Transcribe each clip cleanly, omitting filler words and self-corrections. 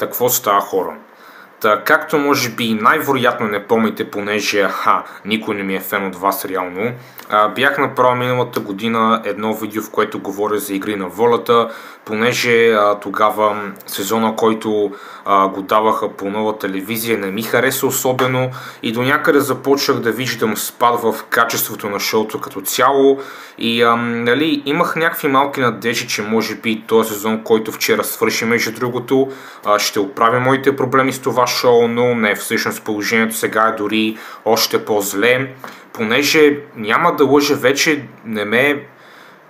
Какво става, хора? Както може би най-вероятно не помните, понеже никой не ми е фен от вас реално, бях направил миналата година едно видео, в което говоря за Игри на волята, понеже тогава сезона, който го даваха по нова телевизия, не ми хареса особено и до някъде започнах да виждам спад в качеството на шоуто като цяло и имах някакви малки надежди, че може би този сезон, който вчера свърши между другото, ще оправя моите проблеми с това шоу, но не, всъщност положението сега е дори още по-зле, понеже няма да лъжа, вече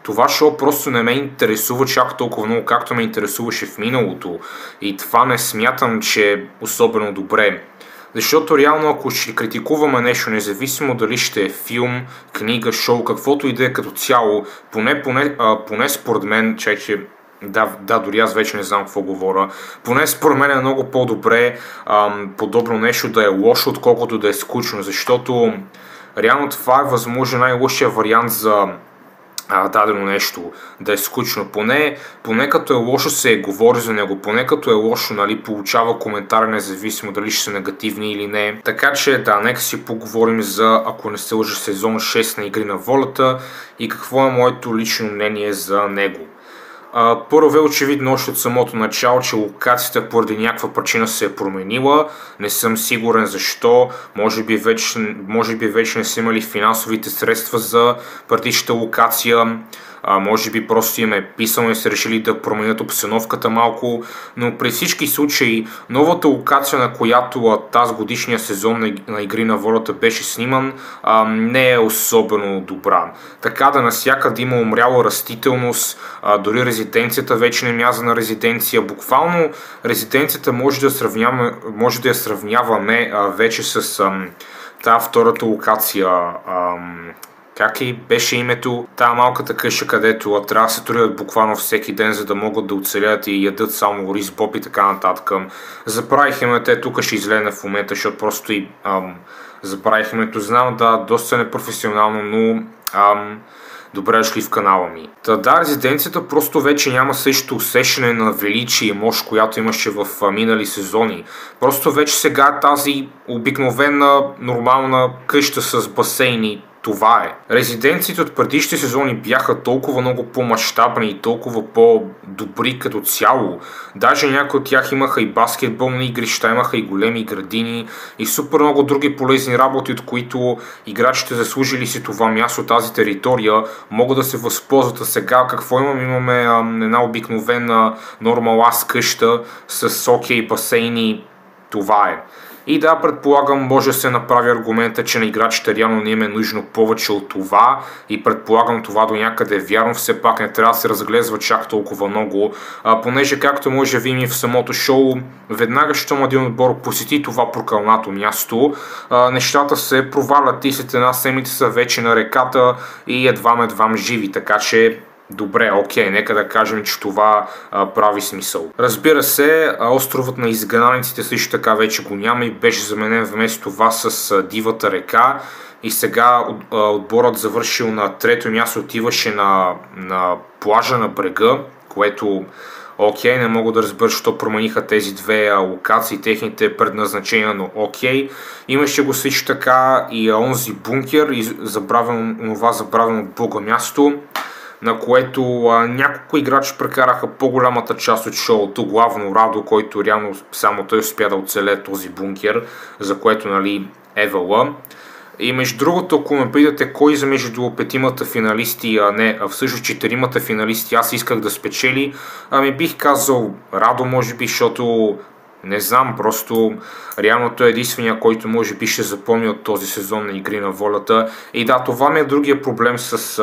това шоу просто не ме интересува чак толкова много, както ме интересуваше в миналото. И това не смятам, че е особено добре. Защото реално, ако ще критикуваме нещо, независимо дали ще е филм, книга, шоу, каквото и да е като цяло, поне според мен, дори аз вече не знам какво говоря, поне според мен е много по-добре подобно нещо да е лошо, отколкото да е скучно, защото реално това е възможно най-лошия вариант за дадено нещо, да е скучно. Поне като е лошо се говори за него, поне като е лошо, получава коментари, независимо дали ще са негативни или не. Така че нека си поговорим за, ако не се лъжа, сезон 6 на Игри на волята и какво е моето лично мнение за него. Първо е очевидно още от самото начало, че локацията поради някаква причина се е променила. Не съм сигурен защо. Може би вече не са имали финансовите средства за предишната локация. Може би просто им е писано и са решили да променят обстановката малко, но при всички случаи новата локация, на която тази годишния сезон на Игри на волята беше сниман, не е особено добра. Така навсякъде има умряла растителност, дори резиденцията вече не мяза на резиденция. Буквално резиденцията може да я сравняваме вече с тази втората локация. Как и беше името? Тая малката къща, където трябва да се трудят буквално всеки ден, за да могат да оцелят и ядат само рис, боб и така нататък. Забравих името, тук ще излезе в момента, защото просто забравих името. Знам, доста непрофесионално, но добре дошли в канала ми. Резиденцията просто вече няма същото усещане на величие и мощ, която имаше в минали сезони. Просто вече сега е тази обикновена, нормална къща с басейни. Това е. Резиденциите от предишните сезони бяха толкова много по-мащабни и толкова по-добри като цяло. Даже някои от тях имаха и баскетболни игрища, имаха и големи градини и супер много други полезни работи, от които играчите, заслужили си това място, тази територия, могат да се възползват. А сега какво имаме? Имаме една обикновена нормалас къща с окей, басейни. Това е. И предполагам, може да се направи аргумента, че на играчите реално не им е нужно повече от това и предполагам това до някъде е вярно, все пак не трябва да се разглезва чак толкова много, понеже както може да видим в самото шоу, веднага щом един отбор посети това прокълнато място, нещата се провалят и след една седмица са вече на реката и едвам живи, така че добре, окей, нека да кажем, че това прави смисъл. Разбира се, островът на изгнаниците също така вече го няма и беше заменен вместо това с дивата река. И сега отборът завършил на трето място, отиваше на плажа на брега, което окей, не мога да разбера, защо промениха тези две локации, техните предназначения, но окей. Имаше го също така и онзи бункер, и забравено от Бога място, на което няколко играчи прекараха по-голямата част от шоуто, главно Радо, който реално само той успя да оцелее този бункер, за което евала. И между другото, ако ме питате кой за между петимата финалисти, всъщност четиримата финалисти аз исках да спечели, бих казал Радо, може би, защото не знам, просто реално той е единствения, който може би ще запомни от този сезон на Игри на волята. И това ми е другия проблем с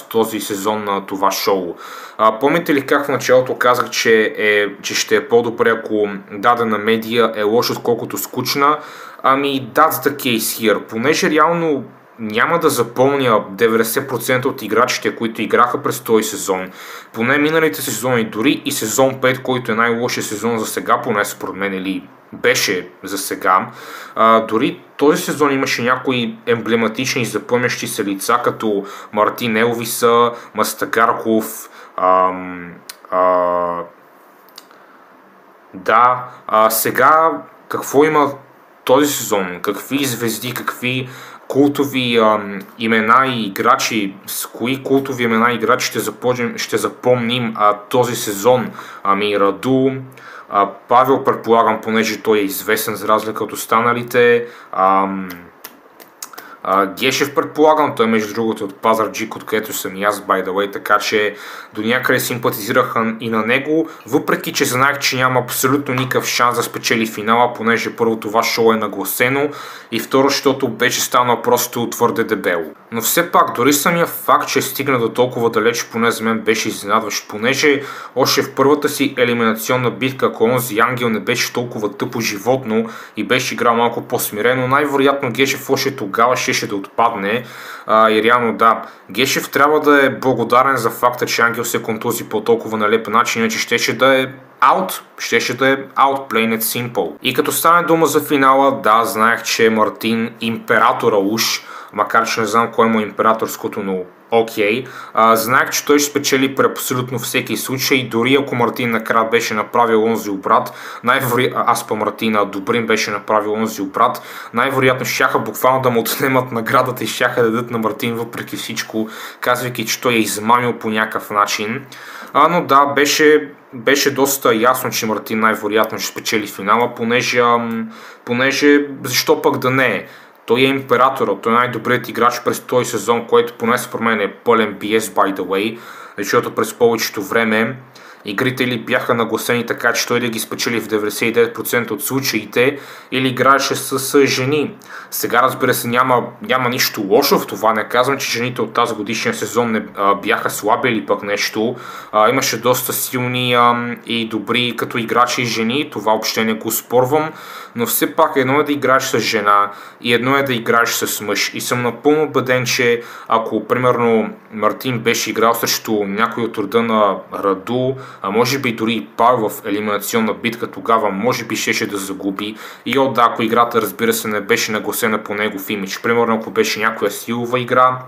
този сезон на това шоу. Помните ли как в началото казах, че ще е по-добре, ако дадена медия е лоша, отколкото скучна? That's the case here. Понеже реално няма да запомня 90% от играчите, които играха през този сезон. Поне миналите сезони, дори и сезон 5, който е най-лошия сезон за сега, поне според мен, или беше за сега. Дори този сезон имаше някои емблематични и запомнящи се лица, като Мартин Елвиса, Мастагарков, Да, сега какво има този сезон? Какви звезди, какви култови имена и играчи, с кои култови имена и играчи ще запомним този сезон? Ами Раду, Павел предполагам, понеже той е известен за разлика от останалите, Гешев предполагам, той между другото от Пазарджик, откъдето съм и аз, by the way, така че до някъде симпатизирах и на него, въпреки че знаех, че няма абсолютно никакъв шанс да спечели финала, понеже първо това шоу е нагласено и второ, защото беше станало просто твърде дебело. Но все пак, дори самия факт, че стигна до толкова далеч, поне за мен беше изненадващ, понеже още в първата си елиминационна битка, ако онзи ангел не беше толкова тъпо животно и беше играл малко по-смирено, най-вероятно Гешев още тогава ще да отпадне и реално да, Гешев трябва да е благодарен за факта, че Ангел се контузи по толкова налеп начин, иначе щеше да е out, plain and simple. И като стане дума за финала, да, знаех, че Мартин императора уж, макар че не знам кой му е императорското, но окей. Знаех, че той ще спечели при абсолютно всеки случай, дори ако Мартин накрая беше направил онзи обрат, Добрин беше направил онзи обрат, най-вероятно щяха буквално да му отнемат наградата и щяха да дадат на Мартин въпреки всичко, казвайки, че той е измамил по някакъв начин. Но да, беше доста ясно, че Мартин най-вероятно ще спечели финала, понеже защо пък да не е. Той е императорът, той е най-добрият играч през този сезон, което поне според мен е пълен BS, by the way, защото през повечето време игрите или бяха нагласени така, че той да ги спечели в 99% от случаите, или играеше с жени. Сега, разбира се, няма нищо лошо в това. Не казвам, че жените от тази годишния сезон не бяха слаби или пък нещо. Имаше доста силни и добри като играчи и жени, това въобще не го спорвам, но все пак едно е да играеш с жена и едно е да играеш с мъж. И съм напълно убеден, че ако примерно Мартин беше играл срещу някой от рода на Раду, а може би дори и Павел в елиминационна битка, тогава може би щеше да загуби. И да, ако играта, разбира се, не беше нагласена по негов имидж. Примерно, ако беше някоя силова игра,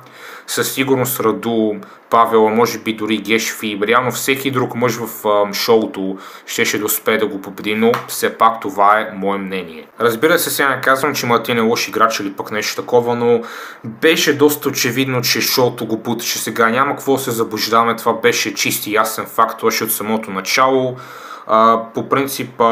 със сигурност Раду, Павел, може би дори Гешев и реално всеки друг мъж в шоуто щеше да успее да го победи, но все пак това е мое мнение. Разбира се, сега не казвам, че Мартин е лош играч или пък нещо такова, но беше доста очевидно, че шоуто го буташе. Сега няма какво да се заблуждаваме, това беше чист и ясен факт още от самото начало. По принцип,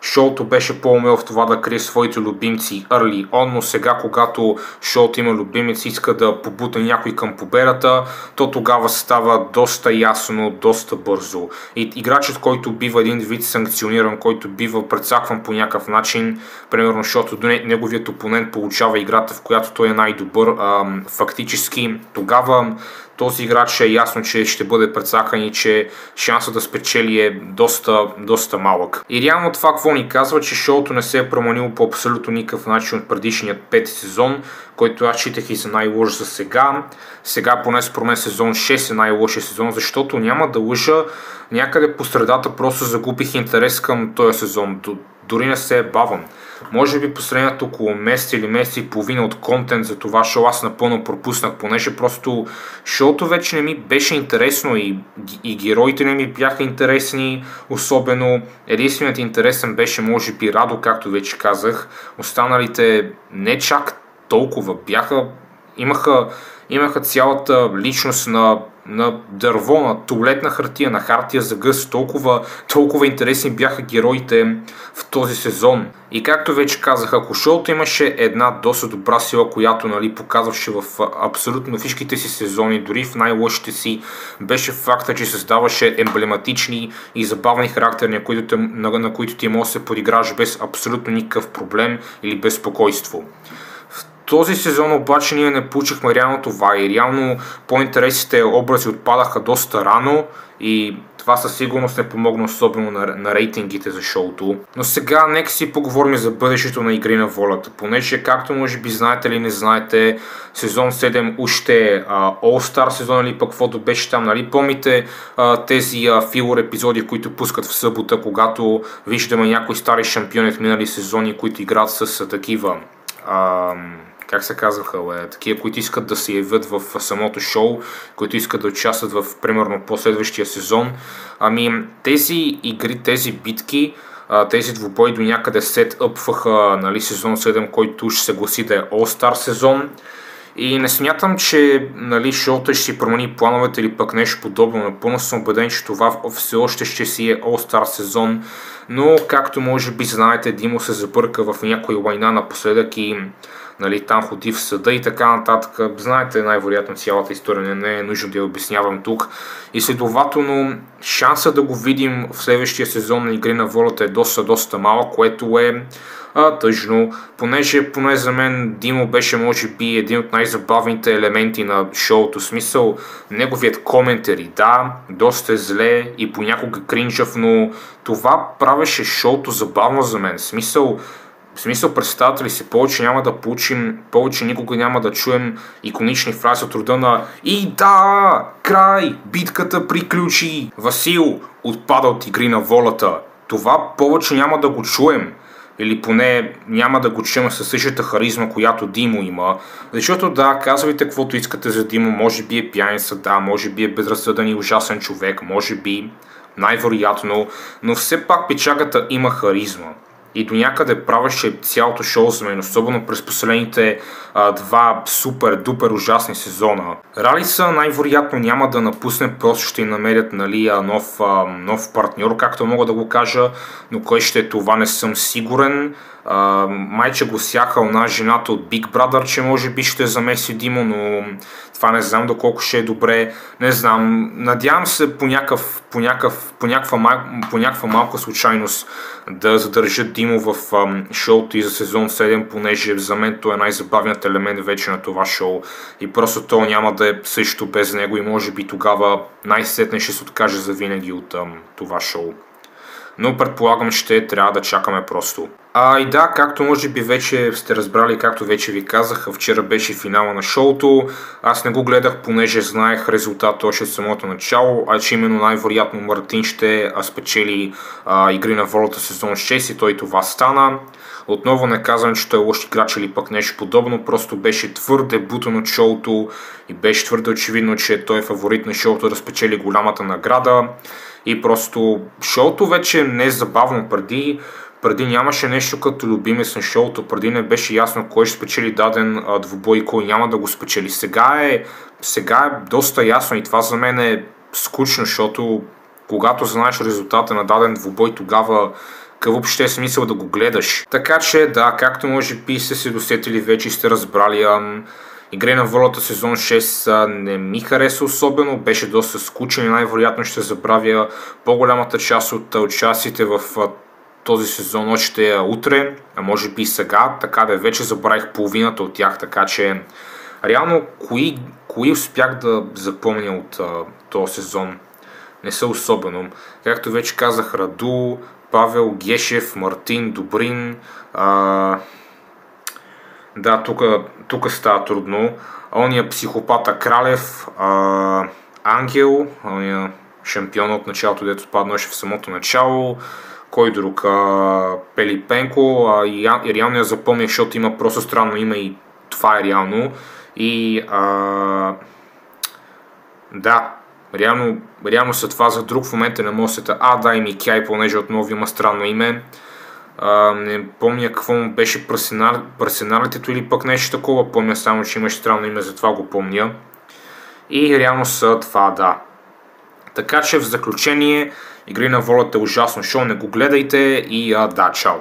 шоуто беше по-умел в това да крие своите любимци early on, но сега, когато шоуто има любимец, иска да побута някой към победата, то тогава става доста ясно, доста бързо. И играчът, който бива един вид санкциониран, който бива прецакван по някакъв начин, примерно, защото неговият опонент получава играта, в която той е най-добър, фактически, тогава този играч е ясно, че ще бъде прецакан и че шансът да спечели е доста малък. И реално това какво ни казва, че шоуто не се е променило по абсолютно никакъв начин от предишният пети сезон, който аз считах и за най-лош за сега. Сега поне според мен сезон 6 е най-лошия сезон, защото няма да лъжа, някъде по средата просто загубих интерес към този сезон. Дори не се е бавам. Може би последният около месец или месец и половина от контент за това шоу аз напълно пропуснах, понеже просто шоуто вече не ми беше интересно и героите не ми бяха интересни, особено единственият интересен беше може би Радо, както вече казах, останалите не чак толкова имаха цялата личност на дърво, на туалетна хартия, на хартия за гъс, толкова интересни бяха героите в този сезон. И както вече казах, ако шоуто имаше една доста добра сила, която показваше в абсолютно всичките си сезони, дори в най-лошите си, беше факта, че създаваше емблематични и забавни характери, на които ти може да се подиграш без абсолютно никакъв проблем или безпокойство. Този сезон обаче ние не получихме реално това и реално по-интересните образи отпадаха доста рано и това със сигурност не помогна особено на рейтингите за шоуто. Но сега нека си поговорим за бъдещето на Игри на волята, понеже както може би знаете или не знаете, сезон 7 още е All-Star сезон или пък каквото беше там, нали? Помните тези филър епизоди, които пускат в събота, когато виждаме някои стари шампиони от минали сезони, които играят с такива как се казваха, такива, които искат да се явят в самото шоу, които искат да участват в, примерно, последващия сезон. Ами, тези игри, тези битки, тези двубои до някъде сетъпваха, нали, сезон 7, който ще се гласи да е All-Star сезон. И не смятам, че, нали, шоуто ще си промени плановете или пък нещо подобно. Напълно съм убеден, че това все още ще си е All-Star сезон, но както може би знаете, Димо се забърка в някоя лайна напоследък и, нали, там ходи в съда и така нататък. Знаете най-вероятно цялата история, не е нужно да я обяснявам тук. И следователно шанса да го видим в следващия сезон на Игри на волята е доста малък, което е тъжно, понеже поне за мен Димо беше може би един от най-забавните елементи на шоуто. Смисъл, неговият коментари, да, доста е зле и понякога кринжав, но това правеше шоуто забавно за мен. Смисъл, представете ли си, повече никога няма да чуем иконични фрази от рода на "И да, край, битката приключи, Васил отпада от Игри на волята". Това повече няма да го чуем. Или поне няма да го чуем със същата харизма, която Димо има. Защото да, казвайте каквото искате за Димо, може би е пияница, да, може би е безразсъден и ужасен човек, може би, най-вероятно, но все пак печагата има харизма. И до някъде правеше цялото шоу за мен, особено през последните два супер-дупер ужасни сезона. Ралица най-вероятно няма да напусне, просто ще намерят, нали, нов партньор, както мога да го кажа, но кой ще е това не съм сигурен. Майче го сяха една жената от Big Brother, че може би ще замеси Димо, но това не знам доколко ще е добре. Не знам, надявам се по някаква малка случайност да задържат Димо в шоуто и за сезон 7, понеже за мен той е най-забавният елемент вече на това шоу и просто то няма да е също без него и може би тогава най-сетне ще се откаже завинаги от това шоу. Но предполагам, ще трябва да чакаме просто. И да, както може би вече сте разбрали, както вече ви казах, вчера беше финала на шоуто. Аз не го гледах, понеже знаех резултата още от самото начало, а че именно най-вероятно Мартин ще спечели Игри на волята сезон 6 и той това стана. Отново не казвам, че той е лош играч или пък нещо подобно, просто беше твърде бутан от шоуто и беше твърде очевидно, че той е фаворит на шоуто да спечели голямата награда. И просто шоуто вече не е забавно. Преди нямаше нещо като любимец на шоуто, преди не беше ясно кой ще спечели даден двубой и кой няма да го спечели. Сега е доста ясно и това за мен е скучно, защото когато знаеш резултата на даден двубой, тогава какъв въобще е смисъл да го гледаш. Така че да, както може би сте се досетили вече сте разбрали, Игри на волята сезон 6 не ми хареса особено, беше доста скучен и най-вероятно ще забравя по-голямата част от участите в този сезон още утре, а може би сега, така да вече забравих половината от тях, така че реално кои успях да запомня от този сезон не са особено. Както вече казах, Раду, Павел, Гешев, Мартин, Добрин, да, тук става трудно. Ония психопата Кралев, Ангел, ония шампион от началото, дето паднаше в самото начало. Кой друг? Пелипенко. И реално я запомня, защото има просто странно име и това е реално. И да, реално са това за друг в момента не мога да сета. Да, и Микяй, понеже отново има странно име. Не помня какво му беше персоналитето или пък нещо такова, помня само, че имаше странно име, затова го помня. И реално са това, да. Така че в заключение, Игри на волята е ужасно шоу, не го гледайте и да, чао!